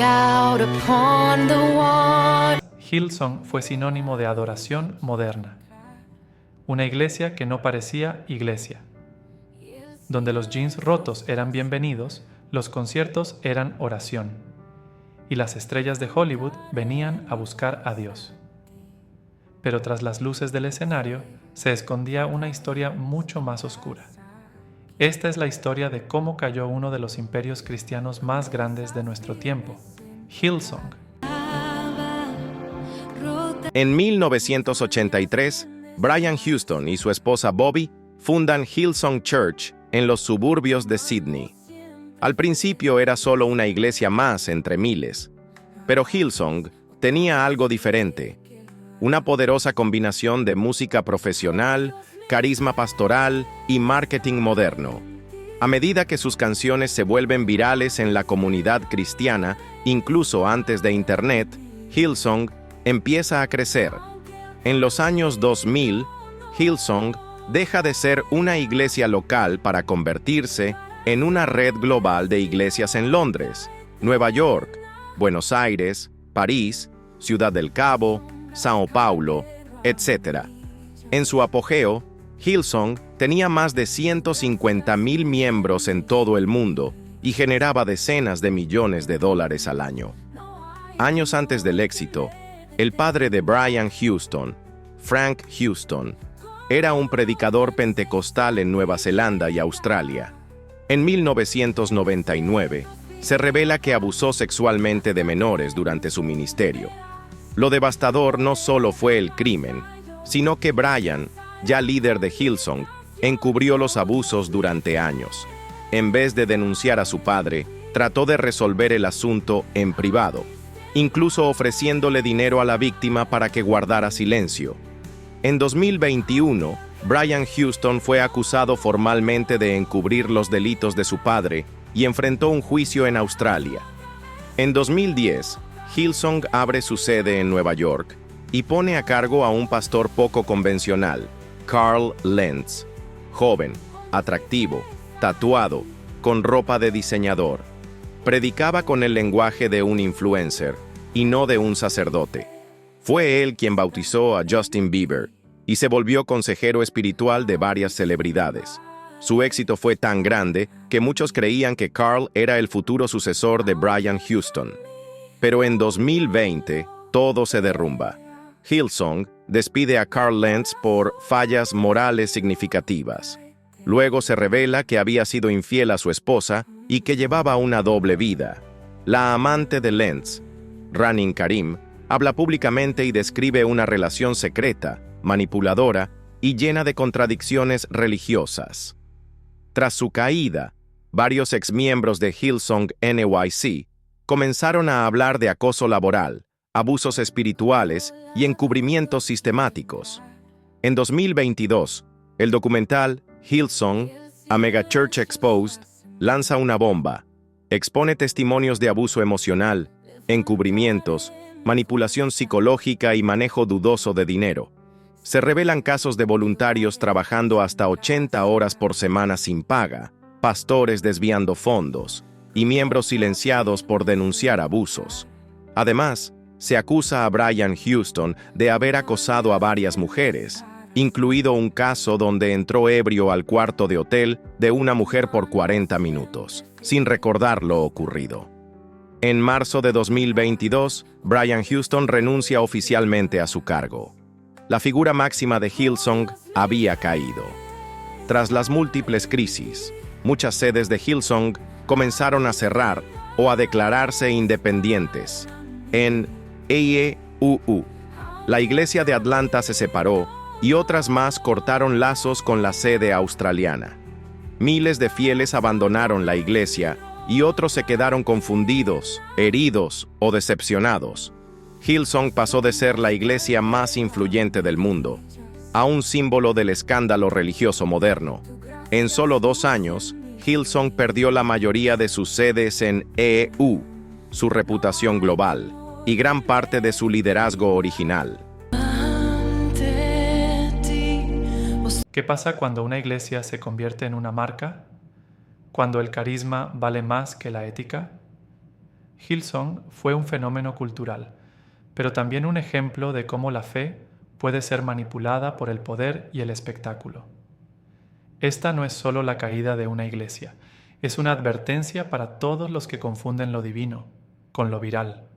Out upon the water. Hillsong fue sinónimo de adoración moderna. Una iglesia que no parecía iglesia. Donde los jeans rotos eran bienvenidos, los conciertos eran oración. Y las estrellas de Hollywood venían a buscar a Dios. Pero tras las luces del escenario se escondía una historia mucho más oscura. Esta es la historia de cómo cayó uno de los imperios cristianos más grandes de nuestro tiempo, Hillsong. En 1983, Brian Houston y su esposa Bobby fundan Hillsong Church en los suburbios de Sydney. Al principio era solo una iglesia más entre miles, pero Hillsong tenía algo diferente, una poderosa combinación de música profesional, carisma pastoral y marketing moderno. A medida que sus canciones se vuelven virales en la comunidad cristiana, incluso antes de Internet, Hillsong empieza a crecer. En los años 2000, Hillsong deja de ser una iglesia local para convertirse en una red global de iglesias en Londres, Nueva York, Buenos Aires, París, Ciudad del Cabo, Sao Paulo, etc. En su apogeo, Hillsong tenía más de 150,000 miembros en todo el mundo y generaba decenas de millones de dólares al año. Años antes del éxito, el padre de Brian Houston, Frank Houston, era un predicador pentecostal en Nueva Zelanda y Australia. En 1999, se revela que abusó sexualmente de menores durante su ministerio. Lo devastador no solo fue el crimen, sino que Brian, ya líder de Hillsong, encubrió los abusos durante años. En vez de denunciar a su padre, trató de resolver el asunto en privado, incluso ofreciéndole dinero a la víctima para que guardara silencio. En 2021, Brian Houston fue acusado formalmente de encubrir los delitos de su padre y enfrentó un juicio en Australia. En 2010, Hillsong abre su sede en Nueva York y pone a cargo a un pastor poco convencional, Carl Lentz, joven, atractivo, tatuado, con ropa de diseñador. Predicaba con el lenguaje de un influencer y no de un sacerdote. Fue él quien bautizó a Justin Bieber y se volvió consejero espiritual de varias celebridades. Su éxito fue tan grande que muchos creían que Carl era el futuro sucesor de Brian Houston. Pero en 2020, todo se derrumba. Hillsong despide a Carl Lentz por fallas morales significativas. Luego se revela que había sido infiel a su esposa y que llevaba una doble vida. La amante de Lentz, Ranin Karim, habla públicamente y describe una relación secreta, manipuladora y llena de contradicciones religiosas. Tras su caída, varios exmiembros de Hillsong NYC comenzaron a hablar de acoso laboral, abusos espirituales y encubrimientos sistemáticos. En 2022, el documental Hillsong, A Megachurch Exposed, lanza una bomba. Expone testimonios de abuso emocional, encubrimientos, manipulación psicológica y manejo dudoso de dinero. Se revelan casos de voluntarios trabajando hasta 80 horas por semana sin paga, pastores desviando fondos y miembros silenciados por denunciar abusos. Además, se acusa a Brian Houston de haber acosado a varias mujeres, incluido un caso donde entró ebrio al cuarto de hotel de una mujer por 40 minutos, sin recordar lo ocurrido. En marzo de 2022, Brian Houston renuncia oficialmente a su cargo. La figura máxima de Hillsong había caído. Tras las múltiples crisis, muchas sedes de Hillsong comenzaron a cerrar o a declararse independientes. En EEUU, la iglesia de Atlanta se separó y otras más cortaron lazos con la sede australiana. Miles de fieles abandonaron la iglesia y otros se quedaron confundidos, heridos o decepcionados. Hillsong pasó de ser la iglesia más influyente del mundo a un símbolo del escándalo religioso moderno. En solo 2 años, Hillsong perdió la mayoría de sus sedes en EU, su reputación global y gran parte de su liderazgo original. ¿Qué pasa cuando una iglesia se convierte en una marca? ¿Cuando el carisma vale más que la ética? Hillsong fue un fenómeno cultural, pero también un ejemplo de cómo la fe puede ser manipulada por el poder y el espectáculo. Esta no es solo la caída de una iglesia, es una advertencia para todos los que confunden lo divino con lo viral.